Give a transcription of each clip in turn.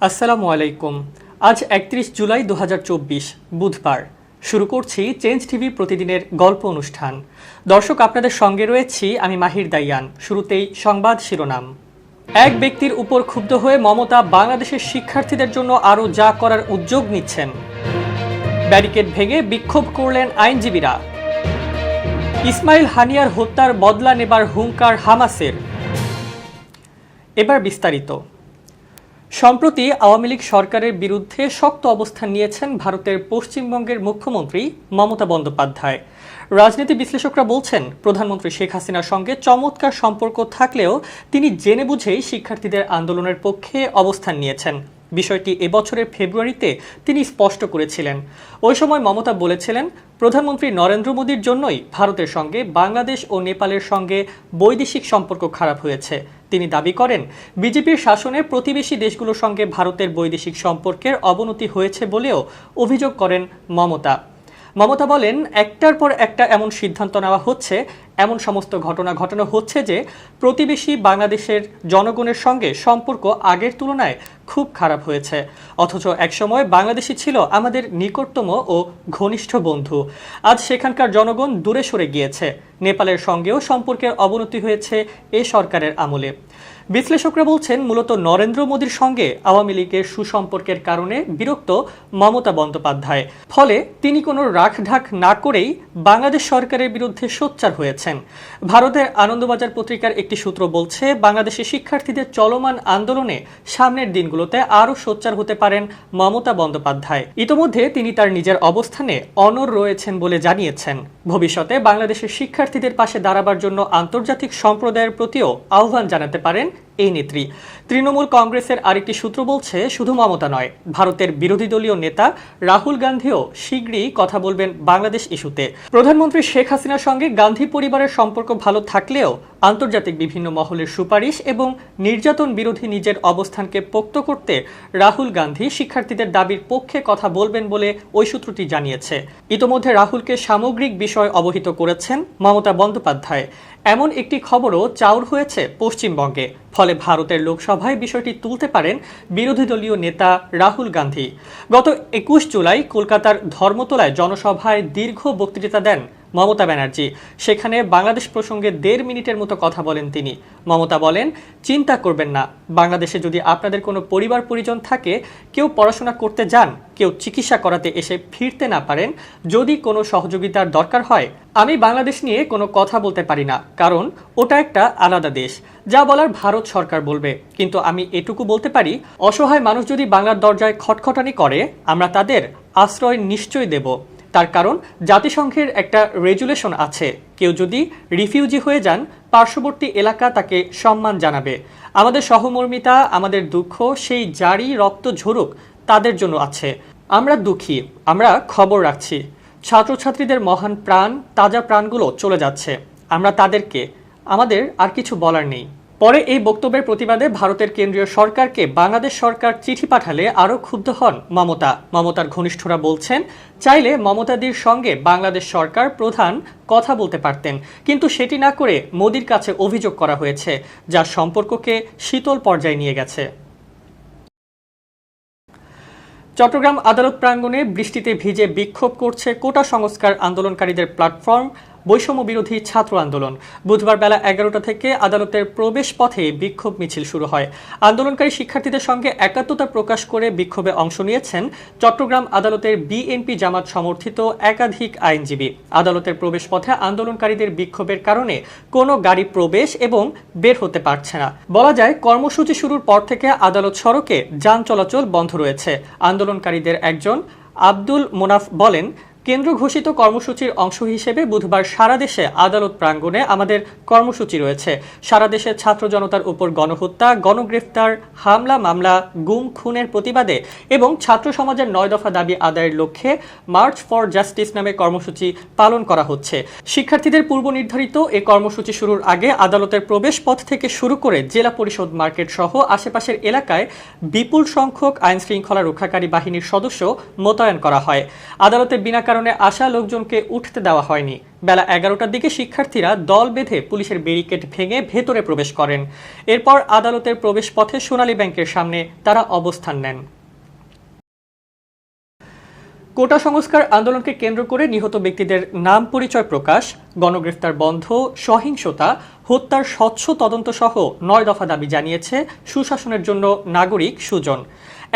আসসালামু আলাইকুম। আজ ৩১ জুলাই ২০২৪ বুধবার। শুরু করছি চেঞ্জ টিভি প্রতিদিনের গল্প অনুষ্ঠান। দর্শক, আপনাদের সঙ্গে রয়েছি আমি মাহির দাইয়ান। শুরুতেই সংবাদ শিরোনাম। এক ব্যক্তির উপর ক্ষুব্ধ হয়ে মমতা বাংলাদেশের শিক্ষার্থীদের জন্য আরও যা করার উদ্যোগ নিচ্ছেন। ব্যারিকেড ভেঙে বিক্ষোভ করলেন আইনজীবীরা। ইসমাইল হানিয়ার হত্যার বদলা নেবার হুঙ্কার হামাসের। এবার বিস্তারিত। সম্প্রতি আওয়ামী লীগ সরকারের বিরুদ্ধে শক্ত অবস্থান নিয়েছেন ভারতের পশ্চিমবঙ্গের মুখ্যমন্ত্রী মমতা বন্দ্যোপাধ্যায়। রাজনীতি বিশ্লেষকরা বলছেন, প্রধানমন্ত্রী শেখ হাসিনার সঙ্গে চমৎকার সম্পর্ক থাকলেও তিনি জেনে বুঝেই শিক্ষার্থীদের আন্দোলনের পক্ষে অবস্থান নিয়েছেন। বিষয়টি এবছরের ফেব্রুয়ারিতে তিনি স্পষ্ট করেছিলেন। ওই সময় মমতা বলেছিলেন, প্রধানমন্ত্রী নরেন্দ্র মোদীর জন্যই ভারতের সঙ্গে বাংলাদেশ ও নেপালের সঙ্গে বৈদেশিক সম্পর্ক খারাপ হয়েছে। তিনি দাবি করেন, বিজেপির শাসনে প্রতিবেশী দেশগুলোর সঙ্গে ভারতের বৈদেশিক সম্পর্কের অবনতি হয়েছে বলেও অভিযোগ করেন মমতা। মমতা বলেন, একটার পর একটা এমন সিদ্ধান্ত নেওয়া হচ্ছে, এমন সমস্ত ঘটনা ঘটানো হচ্ছে যে প্রতিবেশী বাংলাদেশের জনগণের সঙ্গে সম্পর্ক আগের তুলনায় খুব খারাপ হয়েছে। অথচ একসময় বাংলাদেশই ছিল আমাদের নিকটতম ও ঘনিষ্ঠ বন্ধু। আজ সেখানকার জনগণ দূরে সরে গিয়েছে। নেপালের সঙ্গেও সম্পর্কের অবনতি হয়েছে এ সরকারের আমলে। বিশ্লেষকরা বলছেন, মূলত নরেন্দ্র মোদীর সঙ্গে আওয়ামী লীগের সুসম্পর্কের কারণে বিরক্ত মমতা বন্দ্যোপাধ্যায়। ফলে তিনি কোনো রাখঢাক না করেই বাংলাদেশ সরকারের বিরুদ্ধে সোচ্চার হয়েছেন। ভারতের আনন্দবাজার পত্রিকার একটি সূত্র বলছে, বাংলাদেশের শিক্ষার্থীদের চলমান আন্দোলনে সামনের দিনগুলোতে আরও সোচ্চার হতে পারেন মমতা বন্দ্যোপাধ্যায়। ইতোমধ্যে তিনি তার নিজের অবস্থানে অনড় রয়েছেন বলে জানিয়েছেন। ভবিষ্যতে বাংলাদেশের শিক্ষার্থীদের পাশে দাঁড়াবার জন্য আন্তর্জাতিক সম্প্রদায়ের প্রতিও আহ্বান জানাতে পারেন এই নেত্রী। তৃণমূল কংগ্রেসের আরেকটি সূত্র বলছে, শুধু মমতা নয়, ভারতের বিরোধী দলীয় নেতা রাহুল গান্ধীও শীঘ্রই কথা বলবেন বাংলাদেশ ইস্যুতে। প্রধানমন্ত্রী শেখ হাসিনার সঙ্গে গান্ধী পরিবারের সম্পর্ক ভালো থাকলেও আন্তর্জাতিক বিভিন্ন মহলের সুপারিশ এবং নির্যাতন বিরোধী নিজের অবস্থানকে পোক্ত করতে রাহুল গান্ধী শিক্ষার্থীদের দাবির পক্ষে কথা বলবেন বলে ওই সূত্রটি জানিয়েছে। ইতোমধ্যে রাহুলকে সামগ্রিক বিষয় অবহিত করেছেন মমতা বন্দ্যোপাধ্যায়। এমন একটি খবরও চাউর হয়েছে পশ্চিমবঙ্গে। ফলে ভারতের লোকসভায় বিষয়টি তুলতে পারেন বিরোধী দলীয় নেতা রাহুল গান্ধী। গত ২১ জুলাই কলকাতার ধর্মতলায় জনসভায় দীর্ঘ বক্তৃতা দেন মমতা ব্যানার্জি। সেখানে বাংলাদেশ প্রসঙ্গে ১.৫ মিনিটের মতো কথা বলেন তিনি। মমতা বলেন, চিন্তা করবেন না, বাংলাদেশে যদি আপনাদের কোনো পরিবার পরিজন থাকে, কেউ পড়াশোনা করতে যান, কেউ চিকিৎসা করাতে এসে ফিরতে না পারেন, যদি কোনো সহযোগিতার দরকার হয়, আমি বাংলাদেশ নিয়ে কোনো কথা বলতে পারি না, কারণ ওটা একটা আলাদা দেশ। যা বলার ভারত সরকার বলবে। কিন্তু আমি এটুকু বলতে পারি, অসহায় মানুষ যদি বাংলার দরজায় খটখটানি করে, আমরা তাদের আশ্রয় নিশ্চয়ই দেব। তার কারণ জাতিসংঘের একটা রেজুলেশন আছে, কেউ যদি রিফিউজি হয়ে যান, পার্শ্ববর্তী এলাকা তাকে সম্মান জানাবে। আমাদের সহমর্মিতা, আমাদের দুঃখ সেই যারই রক্ত ঝরুক তাদের জন্য আছে। আমরা দুঃখী, আমরা খবর রাখছি। ছাত্রছাত্রীদের মহান প্রাণ, তাজা প্রাণগুলো চলে যাচ্ছে। আমরা তাদেরকে, আমাদের আর কিছু বলার নেই। পরে এই বক্তব্যের প্রতিবাদে ভারতের কেন্দ্রীয় সরকারকে বাংলাদেশ সরকার চিঠি পাঠালে আরও ক্ষুব্ধ হন মমতা। মমতার ঘনিষ্ঠরা বলছেন, চাইলে মমতাদির সঙ্গে বাংলাদেশ সরকার প্রধান কথা বলতে পারতেন, কিন্তু সেটি না করে মোদির কাছে অভিযোগ করা হয়েছে, যা সম্পর্ককে শীতল পর্যায়ে নিয়ে গেছে। চট্টগ্রাম আদালত প্রাঙ্গণে বৃষ্টিতে ভিজে বিক্ষোভ করছে কোটা সংস্কার আন্দোলনকারীদের প্ল্যাটফর্ম বৈষম্য বিরোধী ছাত্র আন্দোলন। বুধবার বেলা ১১টা থেকে আদালতের প্রবেশ পথে বিক্ষোভ মিছিল শুরু হয়। আন্দোলনকারী শিক্ষার্থীদের সঙ্গে একাত্মতা প্রকাশ করে বিক্ষোভে অংশ নিয়েছেন চট্টগ্রাম আদালতের বিএনপি জামাত সমর্থিত একাধিক আইনজীবী। আদালতের প্রবেশ পথে আন্দোলনকারীদের বিক্ষোভের কারণে কোনো গাড়ি প্রবেশ এবং বের হতে পারছে না। বলা যায়, কর্মসূচি শুরুর পর থেকে আদালত সড়কে যান চলাচল বন্ধ রয়েছে। আন্দোলনকারীদের একজন আব্দুল মোনাফ বলেন, কেন্দ্র ঘোষিত কর্মসূচির অংশ হিসেবে বুধবার সারা দেশে আদালত প্রাঙ্গণে আমাদের কর্মসূচি রয়েছে। সারা দেশে ছাত্র জনতার উপর গণহত্যা, গণগ্রেফতার, হামলা মামলা, গুম খুনের প্রতিবাদে এবং ছাত্র সমাজের ৯ দফা দাবি আদায়ের লক্ষ্যে মার্চ ফর জাস্টিস নামে কর্মসূচি পালন করা হচ্ছে। শিক্ষার্থীদের পূর্ব নির্ধারিত এ কর্মসূচি শুরুর আগে আদালতের প্রবেশ পথ থেকে শুরু করে জেলা পরিষদ মার্কেট সহ আশেপাশের এলাকায় বিপুল সংখ্যক আইন শৃঙ্খলা রক্ষাকারী বাহিনীর সদস্য মোতায়েন করা হয়। আদালতে বিনা কারণে আসা লোকজনকে উঠতে দেওয়া হয়নি। বেলা 11টার দিকে শিক্ষার্থীরা দল বেঁধে পুলিশের ব্যারিকেড ভেঙে ভেতরে প্রবেশ করেন। এরপর আদালতের প্রবেশপথে সোনালী ব্যাংকের সামনে তারা অবস্থান নেন। কোটা সংস্কার আন্দোলনকে কেন্দ্র করে নিহত ব্যক্তিদের নাম পরিচয় প্রকাশ, গণগ্রেফতার বন্ধ, সহিংসতা, হত্যার স্বচ্ছ তদন্ত সহ 9 দফা দাবি জানিয়েছে সুশাসনের জন্য নাগরিক সুজন।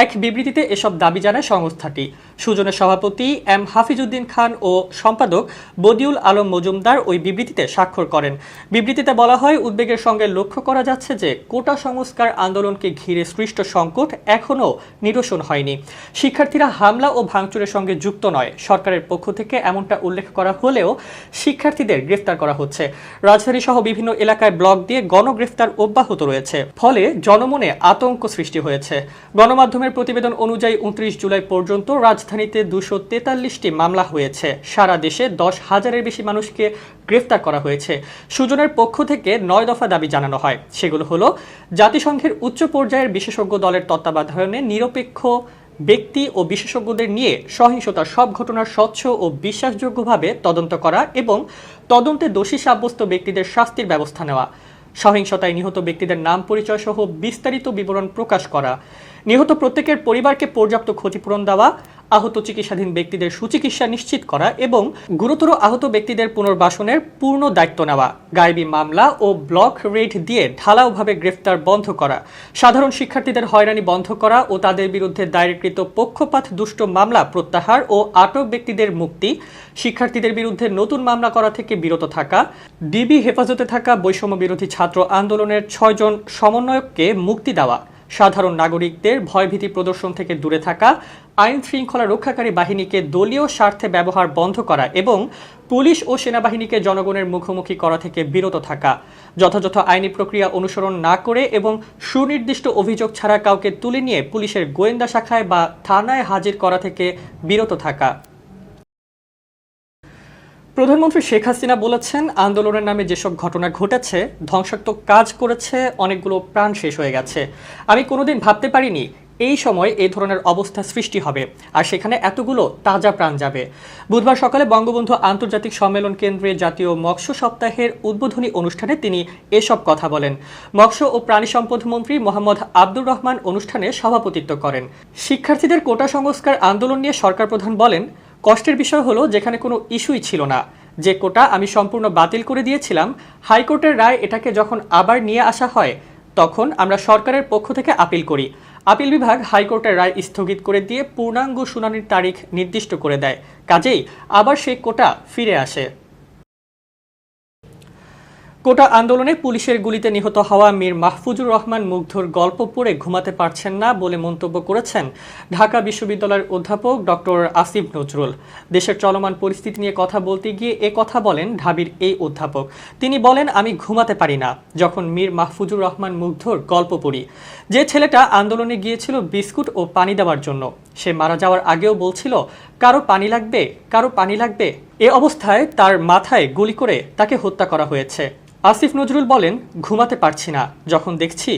এক বিবৃতিতে এসব দাবি জানায় সংস্থাটি। সুজনের সভাপতি এম হাফিজউদ্দিন খান ও সম্পাদক বদিউল আলম মজুমদার ওই বিবৃতিতে স্বাক্ষর করেন। বিবৃতিতে বলা হয়, উদ্বেগের সঙ্গে লক্ষ্য করা যাচ্ছে যে কোটা সংস্কার আন্দোলনকে ঘিরে সৃষ্ট সংকট এখনও নিরসন হয়নি। শিক্ষার্থীরা হামলা ও ভাঙচুরের সঙ্গে যুক্ত নয়। সরকারের পক্ষ থেকে এমনটা উল্লেখ করা হলেও শিক্ষার্থীদের গ্রেফতার করা হচ্ছে। রাজধানী সহ বিভিন্ন এলাকায় ব্লক দিয়ে গণগ্রেফতার অব্যাহত রয়েছে। ফলে জনমনে আতঙ্ক সৃষ্টি হয়েছে। গণমাধ্যমের প্রতিবেদন অনুযায়ী 29 জুলাই পর্যন্ত রাজধানীতে 243টি মামলা হয়েছে। সারা দেশে 10,000-এর বেশি মানুষকে গ্রেফতার করা হয়েছে। সুজনের পক্ষ থেকে 9 দফা দাবি জানানো হয়। সেগুলো হলো, জাতিসংঘের উচ্চ পর্যায়ের বিশেষজ্ঞ দলের তত্ত্বাবধানে নিরপেক্ষ ব্যক্তি ও বিশেষজ্ঞদের নিয়ে সহিংসতার সব ঘটনার স্বচ্ছ ও বিশ্বাসযোগ্যভাবে তদন্ত করা এবং তদন্তে দোষী সাব্যস্ত ব্যক্তিদের শাস্তির ব্যবস্থা নেওয়া, সহিংসতায় নিহত ব্যক্তিদের নাম পরিচয় সহ বিস্তারিত বিবরণ প্রকাশ করা, নিহত প্রত্যেকের পরিবারকে পর্যাপ্ত ক্ষতিপূরণ দেওয়া, আহত চিকিৎসাধীন ব্যক্তিদের সুচিকিৎসা নিশ্চিত করা এবং গুরুতর আহত ব্যক্তিদের পুনর্বাসনের পূর্ণ দায়িত্ব নেওয়া, গায়েবী মামলা ও ব্লক রেড দিয়ে ঢালাওভাবে গ্রেফতার বন্ধ করা, সাধারণ শিক্ষার্থীদের হয়রানি বন্ধ করা ও তাদের বিরুদ্ধে দায়েরকৃত পক্ষপাত দুষ্ট মামলা প্রত্যাহার ও আটক ব্যক্তিদের মুক্তি, শিক্ষার্থীদের বিরুদ্ধে নতুন মামলা করা থেকে বিরত থাকা, ডিবি হেফাজতে থাকা বৈষম্য বিরোধী ছাত্র আন্দোলনের 6 জন সমন্বয়ককে মুক্তি দেওয়া, সাধারণ নাগরিকদের ভয়ভীতি প্রদর্শন থেকে দূরে থাকা, আইন শৃঙ্খলা রক্ষাকারী বাহিনীকে দলীয় স্বার্থে ব্যবহার বন্ধ করা এবং পুলিশ ও সেনাবাহিনীকে জনগণের মুখোমুখি করা থেকে বিরত থাকা, যথাযথ আইনি প্রক্রিয়া অনুসরণ না করে এবং সুনির্দিষ্ট অভিযোগ ছাড়া কাউকে তুলে নিয়ে পুলিশের গোয়েন্দা শাখায় বা থানায় হাজির করা থেকে বিরত থাকা। প্রধানমন্ত্রী শেখ হাসিনা বলেছেন, আন্দোলনের নামে যেসব ঘটনা ঘটেছে, ধ্বংসাত্মক কাজ করেছে, অনেকগুলো প্রাণ শেষ হয়ে গেছে। আমি কোনোদিন ভাবতে পারিনি এই সময় এই ধরনের অবস্থা সৃষ্টি হবে আর সেখানে এতগুলো তাজা প্রাণ যাবে। বুধবার সকালে বঙ্গবন্ধু আন্তর্জাতিক সম্মেলন কেন্দ্রে জাতীয় মৎস্য সপ্তাহের উদ্বোধনী অনুষ্ঠানে তিনি এসব কথা বলেন। মৎস্য ও প্রাণী সম্পদ মন্ত্রী মোহাম্মদ আব্দুর রহমান অনুষ্ঠানে সভাপতিত্ব করেন। শিক্ষার্থীদের কোটা সংস্কার আন্দোলন নিয়ে সরকার প্রধান বলেন, কষ্টের বিষয় হলো যেখানে কোনো ইস্যুই ছিল না, যে কোটা আমি সম্পূর্ণ বাতিল করে দিয়েছিলাম, হাইকোর্টের রায় এটাকে যখন আবার নিয়ে আসা হয় তখন আমরা সরকারের পক্ষ থেকে আপিল করি। আপিল বিভাগ হাইকোর্টের রায় স্থগিত করে দিয়ে পূর্ণাঙ্গ শুনানির তারিখ নির্দিষ্ট করে দেয়। কাজেই আবার সেই কোটা ফিরে আসে। কোটা আন্দোলনে পুলিশের গুলিতে নিহত হওয়া মীর মাহফুজুর রহমান মুগ্ধর গল্প পড়ে ঘুমাতে পারছেন না বলে মন্তব্য করেছেন ঢাকা বিশ্ববিদ্যালয়ের অধ্যাপক ডক্টর আসিফ নজরুল। দেশের চলমান পরিস্থিতি নিয়ে কথা বলতে গিয়ে কথা বলেন ঢাবির এই অধ্যাপক। তিনি বলেন, আমি ঘুমাতে পারি না যখন মীর মাহফুজুর রহমান মুগ্ধর গল্প পড়ি। যে ছেলেটা আন্দোলনে গিয়েছিল বিস্কুট ও পানি দেওয়ার জন্য, সে মারা যাওয়ার আগেও বলছিল, কারো পানি লাগবে, কারো পানি লাগবে। এ অবস্থায় তার মাথায় গুলি করে তাকে হত্যা করা হয়েছে। আসিফ নজরুল বলেন, ঘুমাতে পারছি না যখন দেখছি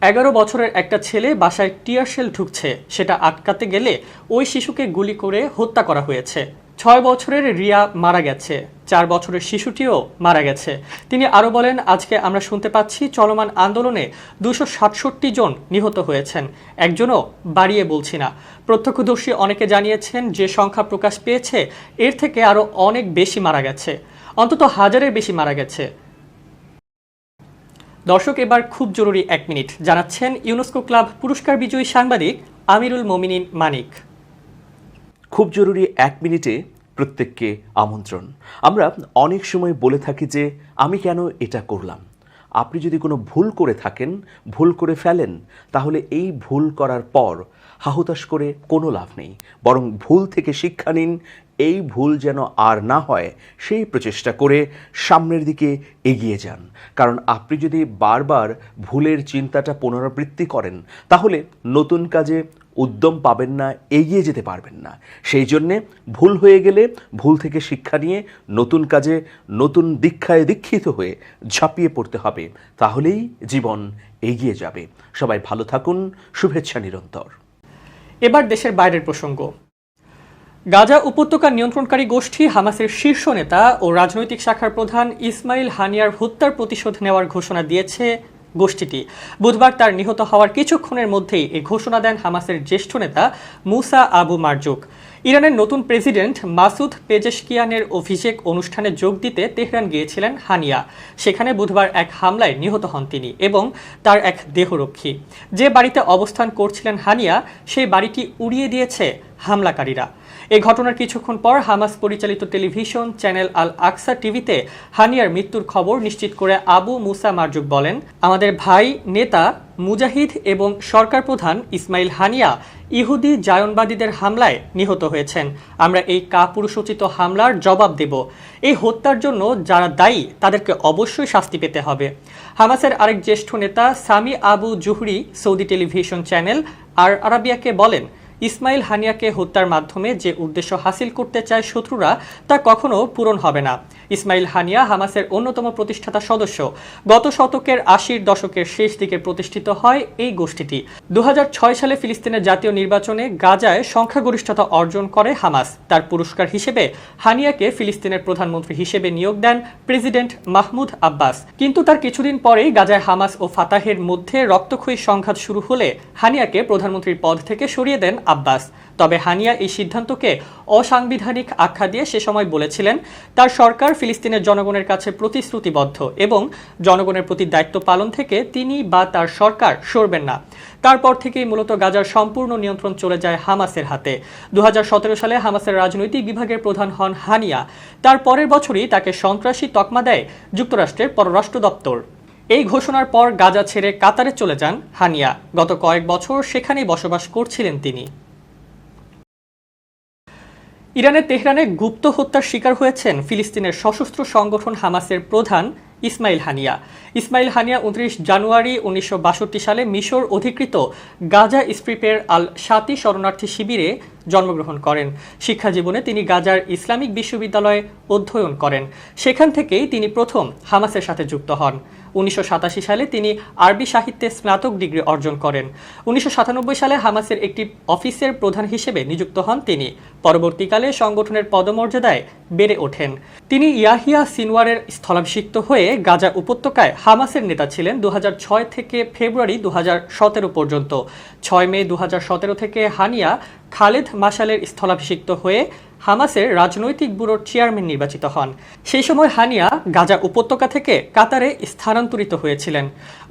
11 বছরের একটা ছেলে বাসায় টিয়ার শেল ঢুকছে, সেটা আটকাতে গেলে ওই শিশুকে গুলি করে হত্যা করা হয়েছে। 6 বছরের রিয়া মারা গেছে, 4 বছরের শিশুটিও মারা গেছে। তিনি আরও বলেন, আজকে আমরা শুনতে পাচ্ছি চলমান আন্দোলনে 267 জন নিহত হয়েছেন। একজনও বাড়িয়ে বলছি না। প্রত্যক্ষদর্শী অনেকে জানিয়েছেন যে সংখ্যা প্রকাশ পেয়েছে এর থেকে আরও অনেক বেশি মারা গেছে, অন্তত 1000-এর বেশি মারা গেছে। দর্শক, এবার খুব জরুরি 1 মিনিট জানাচ্ছেন ইউনেস্কো ক্লাব পুরস্কার বিজয়ী সাংবাদিক আমিরুল মোমিনিন মানিক। খুব জরুরি 1 মিনিটে প্রত্যেককে আমন্ত্রণ। আমরা অনেক সময় বলে থাকি যে আমি কেন এটা করলাম। আপনি যদি কোনো ভুল করে থাকেন, ভুল করে ফেলেন, তাহলে এই ভুল করার পর হাহুতাশ করে কোনো লাভ নেই, বরং ভুল থেকে শিক্ষা নিন। এই ভুল যেন আর না হয় সেই প্রচেষ্টা করে সামনের দিকে এগিয়ে যান। কারণ আপনি যদি বারবার ভুলের চিন্তাটা পুনরাবৃত্তি করেন, তাহলে নতুন কাজে উদ্যম পাবেন না, এগিয়ে যেতে পারবেন না। সেই জন্যে ভুল হয়ে গেলে ভুল থেকে শিক্ষা নিয়ে নতুন কাজে নতুন দীক্ষায় দীক্ষিত হয়ে ঝাঁপিয়ে পড়তে হবে, তাহলেই জীবন এগিয়ে যাবে। সবাই ভালো থাকুন, শুভেচ্ছা নিরন্তর। এবার দেশের বাইরের প্রসঙ্গ। গাজা উপত্যকা নিয়ন্ত্রণকারী গোষ্ঠী হামাসের শীর্ষ নেতা ও রাজনৈতিক শাখার প্রধান ইসমাইল হানিয়ার হত্যার প্রতিশোধ নেওয়ার ঘোষণা দিয়েছে গোষ্ঠীটি। বুধবার তার নিহত হওয়ার কিছুক্ষণের মধ্যেই এই ঘোষণা দেন হামাসের জ্যেষ্ঠ নেতা মুসা আবু মারজুক। ইরানের নতুন প্রেসিডেন্ট মাসুদ পেজেশকিয়ানের অভিষেক অনুষ্ঠানে যোগ দিতে তেহরান গিয়েছিলেন হানিয়া। সেখানে বুধবার এক হামলায় নিহত হন তিনি এবং তার এক দেহরক্ষী। যে বাড়িতে অবস্থান করছিলেন হানিয়া, সেই বাড়িটি উড়িয়ে দিয়েছে হামলাকারীরা। এই ঘটনার কিছুক্ষণ পর হামাস পরিচালিত টেলিভিশন চ্যানেল আল আকসা টিভিতে হানিয়ার মৃত্যুর খবর নিশ্চিত করে আবু মুসা মারজুক বলেন, আমাদের ভাই নেতা মুজাহিদ এবং সরকার প্রধান ইসমাইল হানিয়া ইহুদি জায়নবাদীদের হামলায় নিহত হয়েছেন। আমরা এই কাপুরুষোচিত হামলার জবাব দেব। এই হত্যার জন্য যারা দায়ী তাদেরকে অবশ্যই শাস্তি পেতে হবে। হামাসের আরেক জ্যেষ্ঠ নেতা Sami Abu Zuhri Saudi television channel আর আরাবিয়াকে বলেন, ইসমাইল হানিয়াকে হত্যার মাধ্যমে যে উদ্দেশ্য হাসিল করতে চায় শত্রুরা, তা কখনো পূরণ হবে না। ইসমাইল হানিয়া হামাসের অন্যতম প্রতিষ্ঠাতা সদস্য। গত শতকের ৮০ দশকের শেষ দিকে প্রতিষ্ঠিত হয় এই গোষ্ঠীটি। ২০০৬ সালে ফিলিস্তিনের জাতীয় নির্বাচনে গাজায় সংখ্যাগরিষ্ঠতা অর্জন করে হামাস। তার পুরস্কার হিসেবে হানিয়াকে ফিলিস্তিনের প্রধানমন্ত্রী হিসেবে নিয়োগ দেন প্রেসিডেন্ট মাহমুদ আব্বাস। কিন্তু তার কিছুদিন পরেই গাজায় হামাস ও ফাতাহের মধ্যে রক্তক্ষয়ী সংঘাত শুরু হলে হানিয়াকে প্রধানমন্ত্রীর পদ থেকে সরিয়ে দেন আব্বাস। তবে হানিয়া এই সিদ্ধান্তকে অসাংবিধানিক আখ্যা দিয়ে সে সময় বলেছিলেন, তার সরকার ফিলিস্তিনের জনগণের কাছে প্রতিশ্রুতিবদ্ধ এবং জনগণের প্রতি দায়িত্ব পালন থেকে তিনি বা তার সরকার সরবেন না। তারপর থেকেই মূলত গাজার সম্পূর্ণ নিয়ন্ত্রণ চলে যায় হামাসের হাতে। ২০১৭ সালে হামাসের রাজনৈতিক বিভাগের প্রধান হন হানিয়া। তার পরের বছরই তাকে সন্ত্রাসী তকমা দেয় যুক্তরাষ্ট্রের পররাষ্ট্র দপ্তর। এই ঘোষণার পর গাজা ছেড়ে কাতারে চলে যান হানিয়া। গত কয়েক বছর সেখানেই বসবাস করছিলেন তিনি। ইরানের তেহরানে গুপ্ত হত্যার শিকার হয়েছেন ফিলিস্তিনের সশস্ত্র সংগঠন হামাসের প্রধান ইসমাইল হানিয়া। ইসমাইল হানিয়া ২৯ জানুয়ারি ১৯৬২ সালে মিশর অধিকৃত গাজা স্ট্রিপের আল শাতি শরণার্থী শিবিরে জন্মগ্রহণ করেন। শিক্ষা জীবনে তিনি গাজার ইসলামিক বিশ্ববিদ্যালয়ে অধ্যয়ন করেন। সেখান থেকেই তিনি প্রথম হামাসের সাথে যুক্ত হন। ১৯৮৭ সালে তিনি আরবি সাহিত্যে স্নাতক ডিগ্রি অর্জন করেন। ১৯৯৭ সালে হামাসের একটি অফিসের প্রধান হিসেবে নিযুক্ত হন তিনি। পরবর্তীকালে সংগঠনের পদমর্যাদায় বেড়ে ওঠেন। তিনি ইয়াহিয়া সিনওয়ারের স্থলাভিষিক্ত হয়ে গাজা উপত্যকায় হামাসের নেতা ছিলেন ২০০৬ থেকে ফেব্রুয়ারি ২০১৭ পর্যন্ত। ৬ মে ২০১৭ থেকে হানিয়া খালেদ মাশালের স্থলাভিষিক্ত হয়ে হামাসের রাজনৈতিক ব্যুরোর চেয়ারম্যান নির্বাচিত হন। সেই সময় হানিয়া গাজা উপত্যকা থেকে কাতারে স্থানান্তরিত হয়েছিলেন।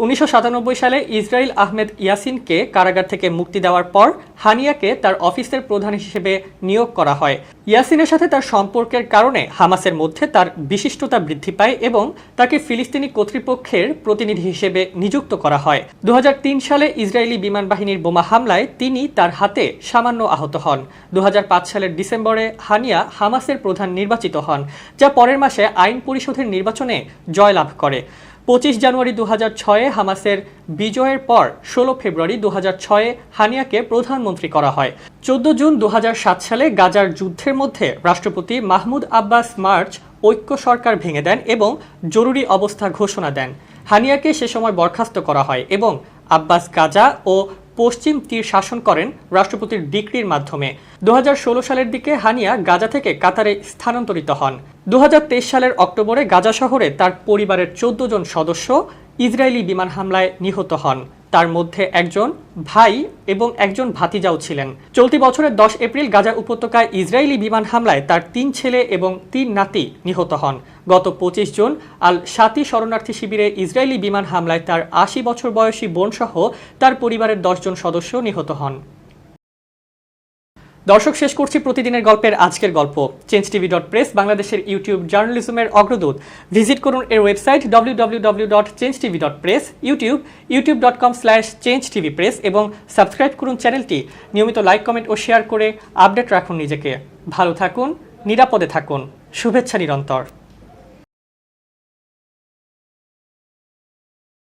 ১৯৯৭ সালে ইসরাইল আহমেদ ইয়াসিনকে কারাগার থেকে মুক্তি দেওয়ার পর হানিয়াকে তার অফিসের প্রধান হিসেবে নিয়োগ করা হয়। ইয়াসিনের সাথে তার সম্পর্কের কারণে হামাসের মধ্যে তার বিশিষ্টতা বৃদ্ধি পায় এবং তাকে ফিলিস্তিনি কর্তৃপক্ষের প্রতিনিধি হিসেবে নিযুক্ত করা হয়। ২০০৩ সালে ইসরায়েলি বিমান বাহিনীর বোমা হামলায় তিনি তার হাতে সামান্য আহত হন। ২০০৫ সালের ডিসেম্বরে হানিয়া হামাসের প্রধান নির্বাচিত হন, যা পরের মাসে আইন পরিষদের নির্বাচনে জয়লাভ করে। ২৫ জানুয়ারি ২০০৬ হামাসের বিজয়ের পর ১৬ ফেব্রুয়ারি ২০০৬ হানিয়াকে প্রধানমন্ত্রী করা হয়। ১৪ জুন ২০০৭ সালে গাজার যুদ্ধের মধ্যে রাষ্ট্রপতি মাহমুদ আব্বাস মার্চ ঐক্য সরকার ভেঙে দেন এবং জরুরি অবস্থা ঘোষণা দেন। হানিয়াকে সে সময় বরখাস্ত করা হয় এবং আব্বাস গাজা ও পশ্চিম তীর শাসন করেন রাষ্ট্রপতির ডিক্রির মাধ্যমে। ২০১৬ সালের দিকে হানিয়া গাজা থেকে কাতারে স্থানান্তরিত হন। ২০২৩ সালের অক্টোবরে গাজা শহরে তার পরিবারের ১৪ জন সদস্য ইসরায়েলি বিমান হামলায় নিহত হন। তার মধ্যে একজন ভাই এবং একজন ভাতিজাও ছিলেন। চলতি বছরের ১০ এপ্রিল গাজা উপত্যকায় ইসরায়েলি বিমান হামলায় তার ৩ ছেলে এবং ৩ নাতি নিহত হন। গত ২৫ জুন আল শাতি শরণার্থী শিবিরে ইসরায়েলি বিমান হামলায় তার ৮০ বছর বয়সী বোনসহ তার পরিবারের ১০ জন সদস্য নিহত হন। দর্শক, শেষ করছি প্রতিদিনের গল্পের আজকের গল্প। changetv.press বাংলাদেশের ইউটিউব জার্নালিজমের অগ্রদূত। ভিজিট করুন এর ওয়েবসাইট www.changetv.press, ইউটিউব youtube.com/changetvpress এবং সাবস্ক্রাইব করুন চ্যানেলটি। নিয়মিত লাইক, কমেন্ট ও শেয়ার করে আপডেট রাখুন নিজেকে। ভালো থাকুন, নিরাপদে থাকুন। শুভেচ্ছা নিরন্তর।